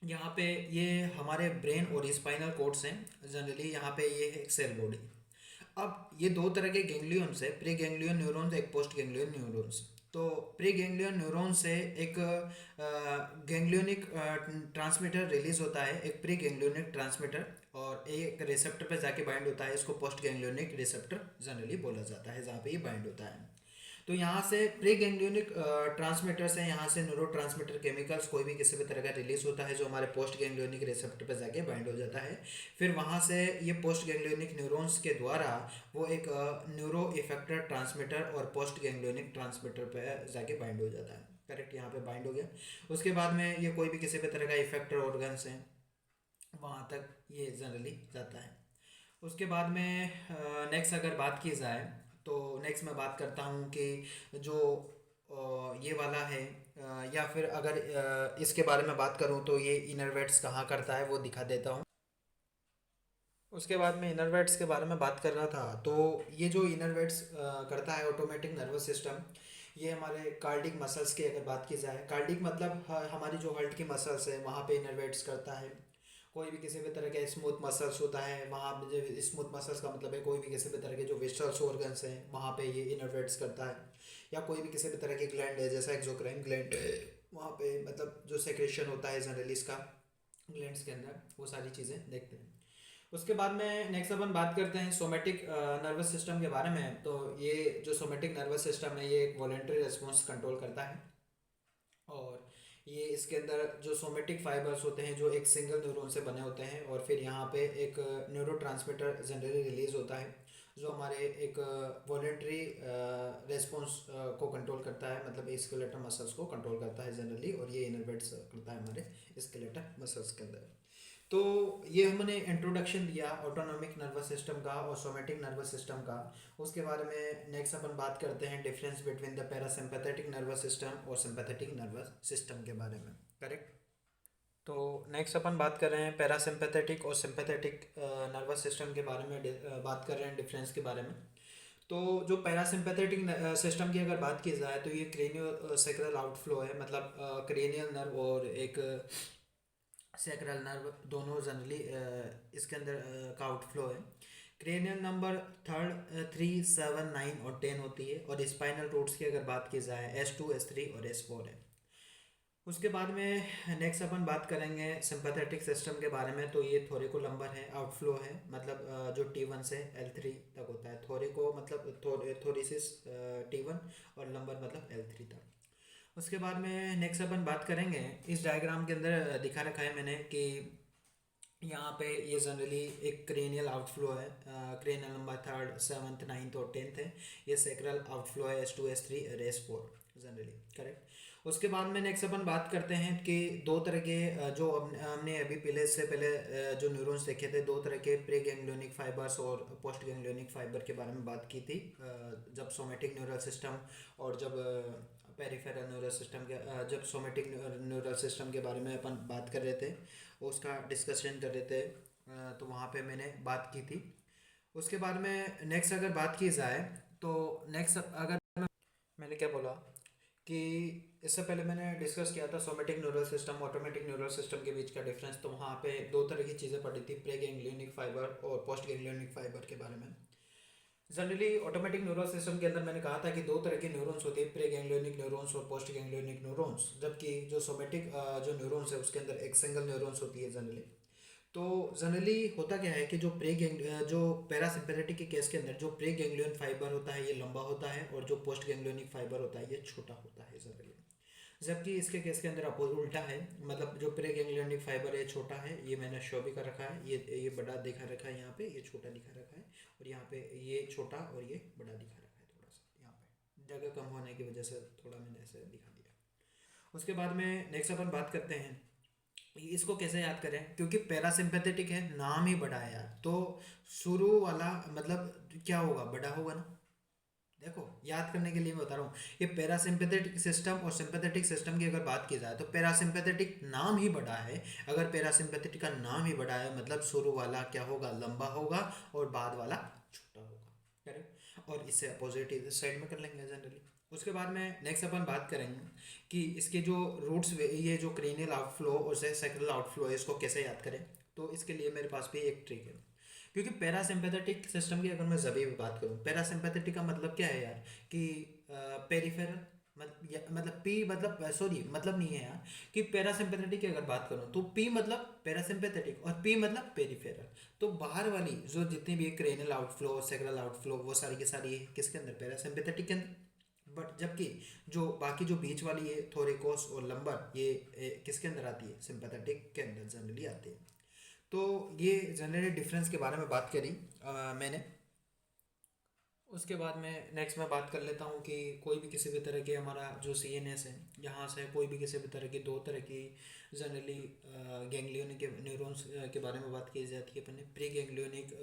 S1: यहाँ पे ये हमारे ब्रेन और स्पाइनल कोड्स हैं जनरली। यहाँ पे ये है एक सेल बॉडी। अब ये दो तरह के गैंग्लियन है, प्री गैंग्लियन न्यूरॉन्स एक पोस्ट गैंग्लियन न्यूरॉन्स। तो प्री गैंग्लियन न्यूरॉन से एक गैंग्लियोनिक ट्रांसमीटर रिलीज होता है, एक प्री गैंग्लियोनिक ट्रांसमीटर, और एक रिसेप्टर पे जाके बाइंड होता है। इसको पोस्ट गैंग्लियोनिक रिसेप्टर जनरली बोला जाता है, जहाँ पे ये बाइंड होता है। तो यहाँ से प्री गैंग्लियोनिक ट्रांसमीटर से यहाँ से न्यूरो ट्रांसमीटर केमिकल्स कोई भी किसी भी तरह का रिलीज होता है जो हमारे पोस्ट गैंग्लियोनिक रिसेप्टर पर जाके बाइंड हो जाता है। फिर वहाँ से ये पोस्ट गैंग्लियोनिक न्यूरॉन्स के द्वारा वो एक न्यूरो इफेक्टर ट्रांसमीटर और पोस्ट गैंग्लियोनिक ट्रांसमीटर पर जाके बाइंड हो जाता है। करेक्ट, यहाँ पे बाइंड हो गया। उसके बाद में ये कोई भी किसी भी तरह का इफेक्टर ऑर्गन्स हैं वहाँ तक ये जनरली जाता है। उसके बाद में नेक्स्ट अगर बात की जाए तो नेक्स्ट मैं बात करता हूँ कि जो ये वाला है या फिर अगर इसके बारे में बात करूँ तो ये इनरवेट्स कहाँ करता है वो दिखा देता हूँ। उसके बाद में इनरवेट्स के बारे में बात कर रहा था। तो ये जो इनरवेट्स करता है ऑटोमेटिक नर्वस सिस्टम, ये हमारे कार्डिक मसल्स की अगर बात की जाए, कार्डिक मतलब हमारी जो हार्ट की मसल्स है वहाँ पे इनरवेट्स करता है। कोई भी किसी भी तरह का स्मूथ मसल्स होता है वहाँ पे, जो स्मूथ मसल्स का मतलब है कोई भी किसी भी तरह के जो विशल्स ऑर्गन्स हैं वहाँ पे ये इनर्वेट्स करता है। या कोई भी किसी भी तरह की ग्लैंड है जैसा एक्सोक्राइन ग्लैंड है, वहाँ पे मतलब जो सेक्रेशन होता है जनरली इसका ग्लैंड्स के अंदर, वो सारी चीज़ें देखते हैं। उसके बाद में नेक्स्ट अपन बात करते हैं सोमेटिक नर्वस सिस्टम के बारे में। तो ये जो सोमेटिक नर्वस सिस्टम है ये एक वॉलेंट्री रिस्पॉन्स कंट्रोल करता है। और ये इसके अंदर जो सोमेटिक फाइबर्स होते हैं जो एक सिंगल न्यूरॉन से बने होते हैं, और फिर यहाँ पे एक न्यूरो ट्रांसमीटर जनरली रिलीज होता है जो हमारे एक वॉलेंट्री रेस्पॉन्स को कंट्रोल करता है, मतलब स्केलेटल मसल्स को कंट्रोल करता है जनरली, और ये इनर्वेट्स करता है हमारे स्केलेटल मसल्स के अंदर। तो ये हमने इंट्रोडक्शन दिया ऑटोनॉमिक नर्वस सिस्टम का और सोमेटिक नर्वस सिस्टम का। उसके बारे में नेक्स्ट अपन बात करते हैं difference between the parasympathetic nervous system और सिंपैथेटिक नर्वस सिस्टम के बारे में। करेक्ट। तो नेक्स्ट अपन बात कर रहे हैं पैरासिम्पैथेटिक और सिंपैथेटिक नर्वस सिस्टम के बारे में, बात कर रहे हैं डिफरेंस के बारे में। तो जो पैरासिम्पैथेटिक सिस्टम की अगर बात की जाए तो ये क्रेनियो सैक्रल आउटफ्लो है, मतलब क्रेनियल नर्व और एक सैक्रल नर्व दोनों जनरली इसके अंदर का आउटफ्लो है। क्रेनियल नंबर 3, 7, 9 और 10 होती है। और स्पाइनल रूट्स की अगर बात की जाए S2, S3 और S4 है। उसके बाद में नेक्स्ट अपन बात करेंगे सिंपैथेटिक सिस्टम के बारे में। तो ये थोरिकोलम्बर है, आउटफ्लो है, मतलब जो T1 से L3 तक होता है। थोरिको मतलब थोरिसिस T1 और लंबर मतलब L3 तक। उसके बाद में नेक्स्ट अपन बात करेंगे, इस डायग्राम के अंदर दिखा रखा है मैंने कि यहाँ पे ये जनरली एक क्रेनियल आउटफ्लो है, क्रेनियल नंबर 3, 7, 9 और 10 है। ये सैक्रल आउटफ्लो है S2, S3 और S4 जनरली। करेक्ट। उसके बाद में नेक्स्ट अपन बात करते हैं कि दो तरह के जो हमने अभी पहले जो न्यूरॉन्स देखे थे, दो तरह के प्री गैंग्लियोनिक फाइबर्स और पोस्ट गैंग्लियोनिक फाइबर के बारे में बात की थी जब सोमेटिक न्यूरल सिस्टम और जब पेरिफेरल न्यूरल सिस्टम के जब सोमेटिक न्यूरल सिस्टम के बारे में अपन बात कर रहे थे, उसका डिस्कशन कर रहे थे, तो वहाँ पे मैंने बात की थी। उसके बाद में नेक्स्ट अगर बात की जाए तो नेक्स्ट अगर मैंने क्या बोला कि इससे पहले मैंने डिस्कस किया था somatic neural system automatic neural system के बीच का डिफरेंस। तो वहाँ पे दो तरह की चीज़ें पढ़ी थी, प्री गैंग्लियोनिक फाइबर और पोस्ट गैंग्लियोनिक फाइबर के बारे में। जनरली ऑटोमेटिक न्यूरल सिस्टम के अंदर मैंने कहा था कि दो तरह के न्यूरॉन्स होते हैं, प्री गैंग्लियोनिक न्यूरॉन्स और पोस्ट गैंग्लियोनिक न्यूरॉन्स। जबकि जो सोमेटिक जो न्यूरॉन्स है उसके अंदर एक सिंगल न्यूरॉन्स होती है जनरली। तो जनरली होता क्या है कि जो पैरासिम्पेथेटिक के केस के अंदर जो प्री गैंग्लियन फाइबर होता है ये लंबा होता है और जो पोस्ट गैंग्लियोनिक फाइबर होता है ये छोटा होता है जनरली। जबकि इसके केस के अंदर अपोज उल्टा है, मतलब जो प्री गैंग्लियोनिक फाइबर है छोटा है, ये मैंने शो भी कर रखा है, ये बड़ा दिखा रखा है यहाँ पे, ये छोटा दिखा रखा है, और यहाँ पे ये छोटा और ये बड़ा दिखा रखा है। थोड़ा सा यहाँ पे जगह कम होने की वजह से थोड़ा मैंने ऐसे दिखा दिया। उसके बाद में नेक्स्ट अपन बात करते हैं इसको कैसे याद करें, क्योंकि पैरासिम्पेथेटिक है, नाम ही बड़ा है यार, तो शुरू वाला मतलब क्या होगा, बड़ा होगा ना। देखो याद करने के लिए मैं बता रहा हूँ, ये पैरासिम्पेथेटिक सिस्टम और सिंपैथेटिक सिस्टम की अगर बात की जाए तो पैरासिम्पेथेटिक नाम ही बड़ा है। अगर पैरासिम्पेथेटिक का नाम ही बड़ा है मतलब शुरू वाला क्या होगा, लंबा होगा, और बाद वाला छोटा होगा। करेक्ट। और इससे अपोजिट इस साइड में कर लेंगे जनरली। उसके बाद में नेक्स्ट अपन बात करेंगे कि इसके जो रूट्स, ये जो क्रेनियल आउटफ्लो और सैक्रल आउटफ्लो है, इसको कैसे याद करें। तो इसके लिए मेरे पास भी एक ट्रिक है। क्योंकि पैरासिम्पेथेटिक सिस्टम की अगर मैं जभी भी बात करूँ, पैरासिम्पेथेटिक का मतलब क्या है यार कि पेरिफेरल, मतलब पी मतलब सॉरी मतलब नहीं है यार कि पैरासिम्पेथेटिक की अगर बात करूँ तो पी मतलब पैरासिम्पेथेटिक और पी मतलब पेरिफेरल। तो बाहर वाली जो जितनी भी क्रेनियल आउटफ्लो सेक्रल आउटफ्लो वो सारी की सारी है किसके अंदर, पैरासिम्पेथेटिक के अंदर। बट जबकि जो बाकी जो बीच वाली है थोरिकोस और लंबर ये किसके अंदर आती है, सिंपैथेटिक के अंदर जनरली आती है। तो ये जनरली डिफरेंस के बारे में बात करी मैंने। उसके बाद में नेक्स्ट मैं बात कर लेता हूँ कि कोई भी किसी भी तरह के हमारा जो सी एन एस है, यहाँ से कोई भी किसी भी तरह की दो तरह की जनरली गैंग्लियोनिक न्यूरॉन्स के बारे में बात की जाती है। अपने प्री गैंग्लियोनिक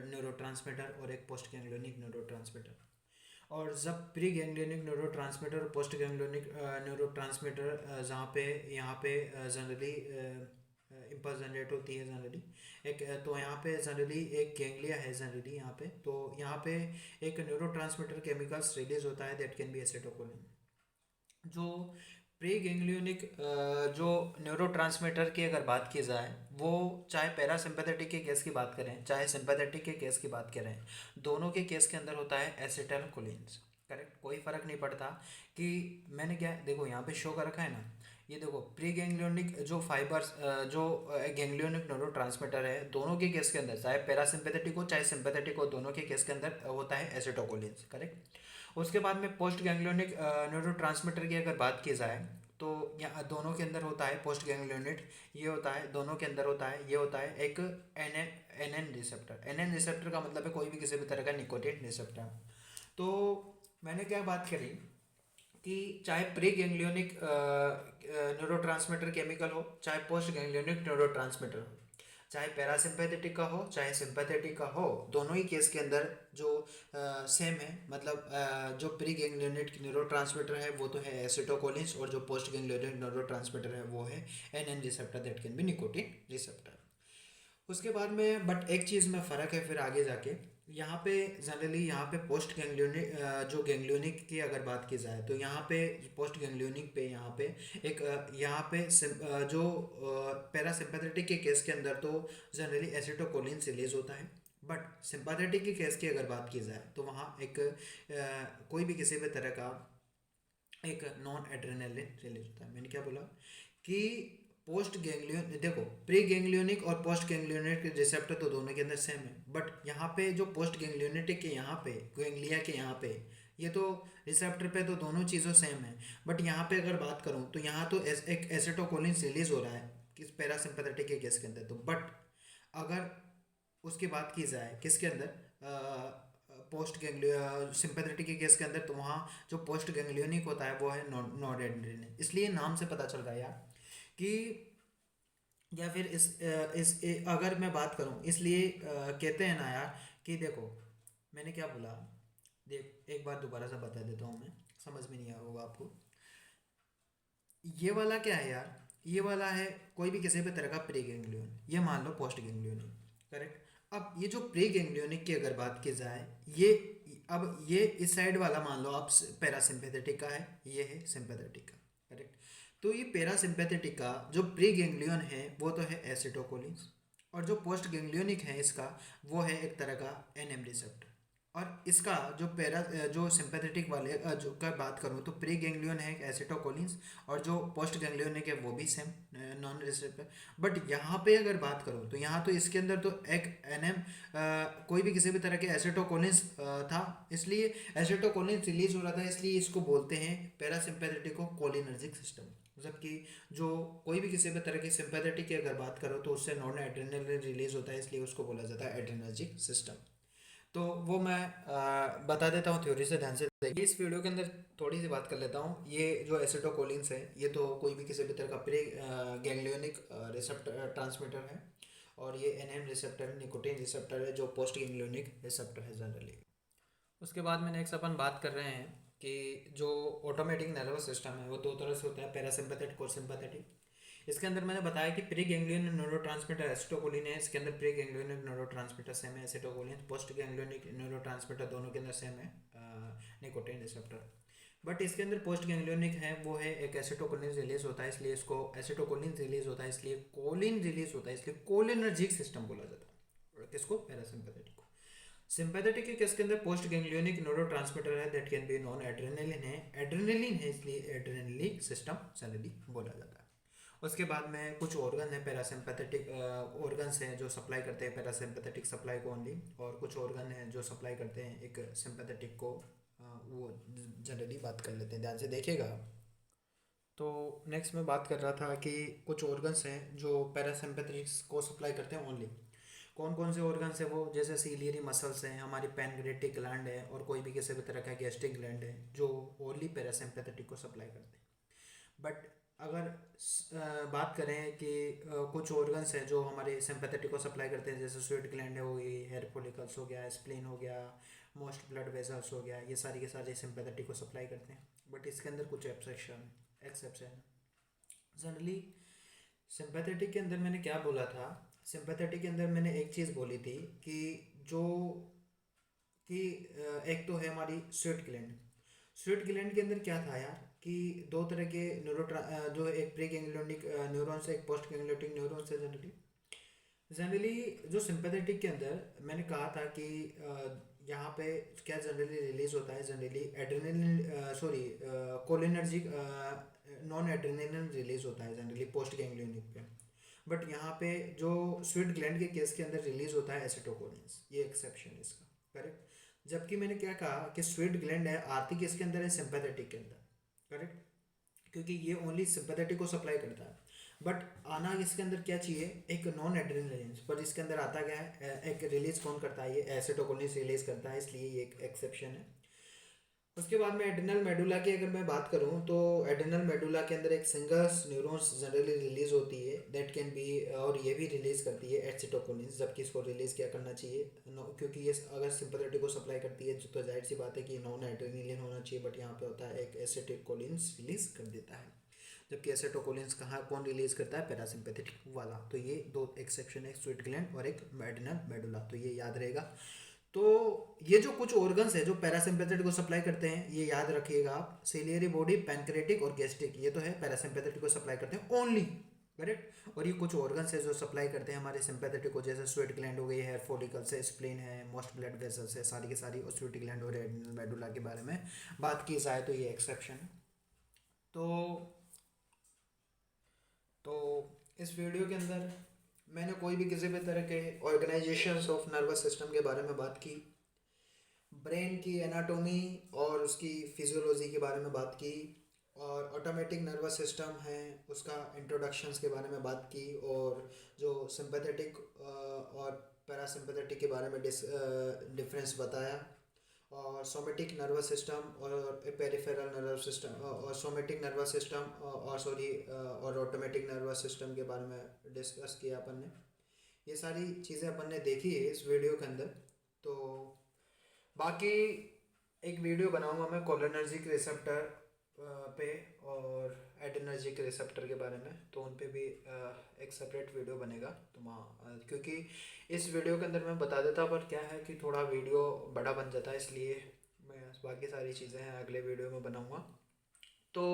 S1: न्यूरोट्रांसमीटर और एक पोस्ट गैंग्लियोनिक न्यूरोट्रांसमीटर। और जब प्री गैंग्लियोनिक न्यूरोट्रांसमीटर और पोस्ट गैंग्लियोनिक न्यूरोट्रांसमीटर जहाँ पे यहाँ पे जनरली इम्पल्स जनरेट होती है जनरली एक, तो यहाँ पे जनरली एक गैंग्लिया है जनरली यहाँ पे, तो यहाँ पे एक न्यूरोट्रांसमीटर केमिकल्स रिलीज होता है दैट कैन बी एसिटाइलकोलिन। जो प्री गैंग्लियोनिक जो न्यूरोट्रांसमीटर की अगर बात की जाए, वो चाहे पैरासिम्पैथेटिक के केस की बात करें चाहे सिंपैथेटिक के केस की बात करें, दोनों के केस के अंदर होता है एसिटाइलकोलिन। करेक्ट, कोई फर्क नहीं पड़ता कि मैंने क्या, देखो यहाँ पे शो कर रखा है ना, ये देखो प्री गैंग्लियोनिक जो फाइबर्स जो गैंग्लियोनिक न्यूरोट्रांसमीटर है, दोनों के केस के अंदर चाहे पैरासिम्पैथेटिक हो चाहे सिंपैथेटिक हो, दोनों के केस के अंदर होता है एसिटाइलकोलिन। करेक्ट। उसके बाद में पोस्ट गैंग्लियोनिक न्यूरोट्रांसमीटर की अगर बात की जाए तो यहाँ दोनों के अंदर होता है पोस्ट गैंग्लियोनिक, ये होता है दोनों के अंदर होता है, ये होता है एक एन रिसेप्टर। एन रिसेप्टर का मतलब है कोई भी किसी भी तरह का निकोटिन रिसेप्टर। तो मैंने क्या बात करी कि चाहे प्री गैंग्लियोनिक न्यूरोट्रांसमीटर केमिकल हो चाहे पोस्ट गैंग्लियोनिक न्यूरोट्रांसमीटर हो, चाहे पैरासिम्पैथेटिक का हो चाहे सिंपैथेटिक का हो, दोनों ही केस के अंदर जो सेम है, मतलब जो प्री गैंग्लियोनिक न्यूरोट्रांसमीटर है वो तो है एसिटोकोलिन्स, और जो पोस्ट गैंग्लियोनिक न्यूरोट्रांसमीटर है वो है an receptor that can be nicotine receptor. उसके बाद में बट एक चीज़ में फ़र्क है फिर आगे जाके, यहाँ पे जनरली यहाँ पे पोस्ट गैंग्लियोनिक जो गैंग्लियोनिक की अगर बात की जाए तो यहाँ पे पोस्ट गैंग्लियोनिक पे यहाँ पे एक यहाँ पे जो पैरासिम्पैथेटिक के केस के अंदर तो जनरली एसिटोकोलिन रिलीज होता है। बट सिंपैथेटिक के केस की अगर बात की जाए तो वहाँ एक कोई भी किसी भी तरह का एक नॉन एड्रेनलिन रिलीज होता है। मैंने क्या बोला कि पोस्ट गैंग्लियन, देखो प्री गैंग्लियोनिक और पोस्ट गैंग्लियोनिक रिसेप्टर तो दोनों के अंदर सेम है, बट यहाँ पे जो पोस्ट गैंग्लियोनिक के यहाँ पे गैंग्लिया के यहाँ पे ये तो रिसेप्टर पे तो दोनों चीज़ों सेम है। बट यहाँ पे अगर बात करूँ तो यहाँ तो एक एसिटोकोलिन रिलीज हो रहा है किस पैरासिम्पैथेटिक के केस के अंदर, तो बट अगर उसकी बात की जाए किसके अंदर पोस्ट गैंग्लियो सिंपैथेटिक के केस के अंदर, तो वहाँ जो पोस्ट गैंग्लियोनिक होता है वो है नॉरएड्रेनालिन। इसलिए नाम से पता चल रहा है यार कि, या फिर अगर मैं बात करूँ इसलिए कहते हैं ना यार कि देखो मैंने क्या बोला, देख एक बार दोबारा से बता देता हूँ मैं, समझ में नहीं आया होगा आपको। ये वाला क्या है यार, ये वाला है कोई भी किसी भी तरह का प्री गैंग्लियन, ये मान लो पोस्ट गैंग्लियन है। करेक्ट। अब ये जो प्री गैंग्लियोनिक की अगर बात की जाए, ये अब ये इस साइड वाला मान लो आप पैरासिम्पेथेटिक का है, ये है सिंपैथेटिक का, करेक्ट। तो ये पैरासिम्पेथेटिक का जो प्री गैंग्लियन है वो तो है एसिटोकोलिन्स, और जो पोस्ट गैंग्लियोनिक है इसका वो है एक तरह का एनएम रिसेप्टर। और इसका जो जो सिंपैथेटिक वाले जो का बात करूँ तो प्री गैंग्लियन है एसिटोकोलिन्स, और जो पोस्ट गैंग्लियोनिक है वो भी सेम नॉन रिसेप्टर। बट यहाँ पे अगर बात करूँ तो यहाँ तो इसके अंदर तो एक एनएम कोई भी किसी भी तरह के एसिटोकोलिन्स था, इसलिए एसिटोकोलिन्स रिलीज हो रहा था, इसलिए इसको बोलते हैं पैरासिम्पैथेटिक कोलिनर्जिक सिस्टम। जबकि जो कोई भी किसी भी तरह की सिंपैथेटिक की अगर बात करो तो उससे नॉन एड्रेनलिन रिलीज होता है, इसलिए उसको बोला जाता है एड्रेनर्जिक सिस्टम। तो वो मैं बता देता हूँ थ्योरी से, ध्यान से देखिए। इस वीडियो के अंदर थोड़ी सी बात कर लेता हूँ। ये जो एसिटोकोलिन्स है ये तो कोई भी किसी भी तरह का प्री गैंग्लियोनिक रिसेप्टर ट्रांसमीटर है, और ये एनएम रिसेप्टर निकोटीन रिसेप्टर है जो पोस्ट गैंग्लियोनिक रिसेप्टर है जनरली। उसके बाद में नेक्स्ट अपन बात कर रहे हैं कि जो ऑटोमेटिक नर्वस सिस्टम है वो दो तरह से होता है, पैरासिम्पैथेटिक और सिंपैथेटिक। इसके अंदर मैंने बताया कि प्री गैंग्लियन न्यूरोट्रांसमीटर एसिटोकोलिन है, इसके अंदर प्री गैंग्लियन न्यूरोट्रांसमीटर सेम है एसिटोकोलिन, पोस्ट गैंग्लियनिक न्यूरोट्रांसमीटर दोनों के अंदर सेम है निकोटीन रिसेप्टर। बट इसके अंदर पोस्ट गैंग्लियनिक है वो है एक एसिटोकोलिन रिलीज होता है, इसलिए इसको एसिटोकोलिन रिलीज होता है, इसलिए कोलिन रिलीज होता है, इसलिए कोलिनर्जिक सिस्टम बोला जाता है। और किसको? पैरासिम्पैथेटिक को। सिंपैथेटिक के किसके अंदर पोस्ट गैंग्लियोनिक न्यूरोट्रांसमीटर है that can B non adrenaline है, एड्रेनलिन है इसलिए एड्रेनलिक सिस्टम जनरली बोला जाता है। उसके बाद में कुछ ऑर्गन है पैरासिम्पैथेटिक ऑर्गन्स हैं जो सप्लाई करते हैं पैरासिम्पैथेटिक सप्लाई को ओनली, और कुछ ऑर्गन हैं जो सप्लाई करते हैं एक सिंपैथेटिक को, वो जनरली बात कर लेते हैं, ध्यान से देखिएगा। तो नेक्स्ट मैं बात कर रहा था कि कुछ ऑर्गन्स हैं जो पैरासिम्पैथेटिक्स को सप्लाई करते हैं ओनली। कौन कौन से ऑर्गन्स है वो? जैसे सीलियरी मसल्स हैं, हमारी पैनक्रेटिक ग्लैंड है, और कोई भी किसी भी तरह का गैस्ट्रिक ग्लैंड है जो ओनली पैरासिम्पैथेटिक को सप्लाई करते हैं। बट अगर बात करें कि कुछ ऑर्गन्स हैं जो हमारे सिंपैथेटिक को सप्लाई करते हैं, जैसे स्वेट ग्लैंड हो गई, हेयर फॉलिकल्स हो गया, स्प्लीन हो गया, मोस्ट ब्लड वेसल्स हो गया, ये सारी के सारे सिंपैथेटिक को सप्लाई करते हैं। बट इसके अंदर कुछ एक्सेप्शन जनरली। सिंपैथेटिक के अंदर मैंने क्या बोला था? सिंपैथेटिक के अंदर मैंने एक चीज़ बोली थी कि जो कि एक तो है हमारी स्वेट ग्लैंड। स्वेट ग्लैंड के अंदर क्या था यार कि दो तरह के जो एक प्री गैंग्लियोनिक न्यूरॉन्स है, एक पोस्ट गैंग्लियोनिक न्यूरॉन्स है जनरली। जो सिंपैथेटिक के अंदर मैंने कहा था कि यहाँ पे क्या जनरली रिलीज होता है, generally adrenaline sorry cholinergic non adrenaline release होता है जनरली पोस्ट गैंग्लियोनिक पे। बट यहाँ पे जो स्वीट ग्लैंड के केस के अंदर रिलीज होता है एसिटोकोलिन्स, ये एक्सेप्शन है इसका, करेक्ट। जबकि मैंने क्या कहा कि स्वीट ग्लैंड है आरती किसके अंदर है? सिंपैथेटिक के अंदर, करेक्ट, क्योंकि ये ओनली सिंपैथेटिक को सप्लाई करता है। बट आना इसके अंदर क्या चाहिए? एक नॉन एड्रेनलिन, पर इसके अंदर आता क्या है? एक रिलीज कौन करता है? ये एसिटोकोलिन रिलीज करता है, इसलिए ये एक एक्सेप्शन है। उसके बाद में एड्रेनल मेडुला की अगर मैं बात करूं तो एड्रेनल मेडुला के अंदर एक सिंगल्स न्यूरॉन्स जनरली रिलीज होती है दैट कैन बी, और ये भी रिलीज करती है एसिटोकोलिन, जबकि इसको रिलीज क्या करना चाहिए? क्योंकि ये अगर सिंपैथेटिक को सप्लाई करती है तो जाहिर सी बात है कि नॉन एड्रेनलिन होना चाहिए, बट यहाँ पे होता है एक एसिटोकोलिन रिलीज कर देता है। जबकि एसिटोकोलिन्स कहाँ कौन रिलीज करता है? पैरासिम्पैथेटिक वाला। तो ये दो एक्सेप्शन है, स्वीट ग्लैंड और एक एड्रेनल मेडुला, तो ये याद रहेगा। तो ये जो कुछ ऑर्गन्स है जो पैरासिम्पैथेटिक को सप्लाई करते हैं, ये याद रखिएगा आप, सिलियरी बॉडी, पैनक्रेटिक और गैस्ट्रिक, ये तो है पैरासिम्पैथेटिक को सप्लाई करते हैं ओनली, करेक्ट। और ये कुछ ऑर्गन्स है जो सप्लाई करते हैं हमारे सिंपैथेटिक को, जैसे स्वेट ग्लैंड हो गई, हेयर फॉलिकल्स है, स्प्लीन है, मोस्ट ब्लड वेसल्स है, सारी की सारी। और स्वेट ग्लैंड और एड्रेनल मेडुला के बारे में बात की जाए तो ये एक्सेप्शन है। तो तो इस वीडियो के अंदर मैंने कोई भी किसी भी तरह के ऑर्गेनाइजेशंस ऑफ नर्वस सिस्टम के बारे में बात की, ब्रेन की एनाटॉमी और उसकी फिजियोलॉजी के बारे में बात की, और ऑटोमेटिक नर्वस सिस्टम है उसका इंट्रोडक्शंस के बारे में बात की, और जो सिंपैथेटिक और पैरासिम्पैथेटिक के बारे में डिफरेंस बताया, और सोमेटिक नर्वस सिस्टम और पेरिफेरल नर्वस सिस्टम और सोमेटिक नर्वस सिस्टम और सॉरी और ऑटोमेटिक नर्वस सिस्टम के बारे में डिस्कस किया अपन ने। ये सारी चीज़ें अपन ने देखी है इस वीडियो के अंदर। तो बाकी एक वीडियो बनाऊंगा मैं कोलिनर्जिक रिसेप्टर पे और एडिनर्जिक रिसेप्टर के बारे में, तो उन पे भी एक सेपरेट वीडियो बनेगा। तो क्योंकि इस वीडियो के अंदर मैं बता देता, पर क्या है कि थोड़ा वीडियो बड़ा बन जाता है, इसलिए मैं बाकी सारी चीज़ें हैं अगले वीडियो में बनाऊँगा। तो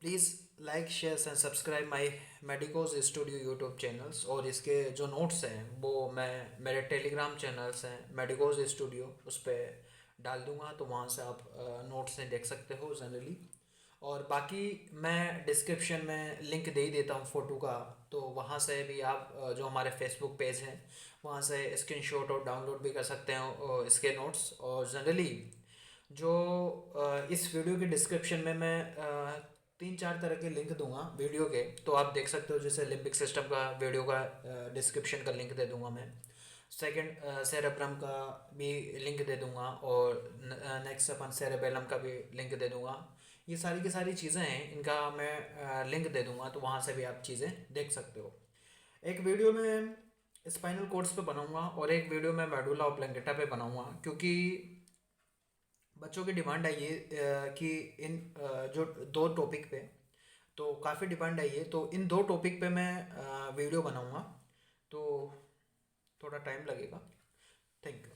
S1: please like share and subscribe my medicos studio YouTube channels, और इसके जो नोट्स हैं वो मैं मेरे टेलीग्राम चैनल्स हैं मेडिकोज स्टूडियो उस पर डाल दूंगा, तो वहाँ से आप नोट्स हैं देख सकते हो जनरली। और बाकी मैं डिस्क्रिप्शन में लिंक दे ही देता हूँ फ़ोटो का, तो वहाँ से भी आप जो हमारे फेसबुक पेज हैं वहाँ से स्क्रीनशॉट और डाउनलोड भी कर सकते हैं इसके नोट्स। और जनरली जो इस वीडियो के डिस्क्रिप्शन में मैं 3-4 तरह के लिंक दूंगा वीडियो के, तो आप देख सकते हो। जैसे लिम्बिक सिस्टम का वीडियो का डिस्क्रिप्शन का लिंक दे दूंगा मैं। सेकंड सेरेब्रम का भी लिंक दे दूंगा, और नेक्स्ट अपन सेरेबेलम का भी लिंक दे दूंगा। ये सारी की सारी चीज़ें हैं, इनका मैं लिंक दे दूंगा, तो वहाँ से भी आप चीज़ें देख सकते हो। एक वीडियो में स्पाइनल कोड्स पे बनाऊंगा और एक वीडियो में मेडुला ऑब्लंगेटा पे बनाऊंगा, क्योंकि बच्चों की डिमांड आई है कि इन जो दो टॉपिक पे तो काफ़ी डिमांड आई है, तो इन दो टॉपिक पे मैं वीडियो बनाऊंगा, तो थोड़ा टाइम लगेगा। Thank you.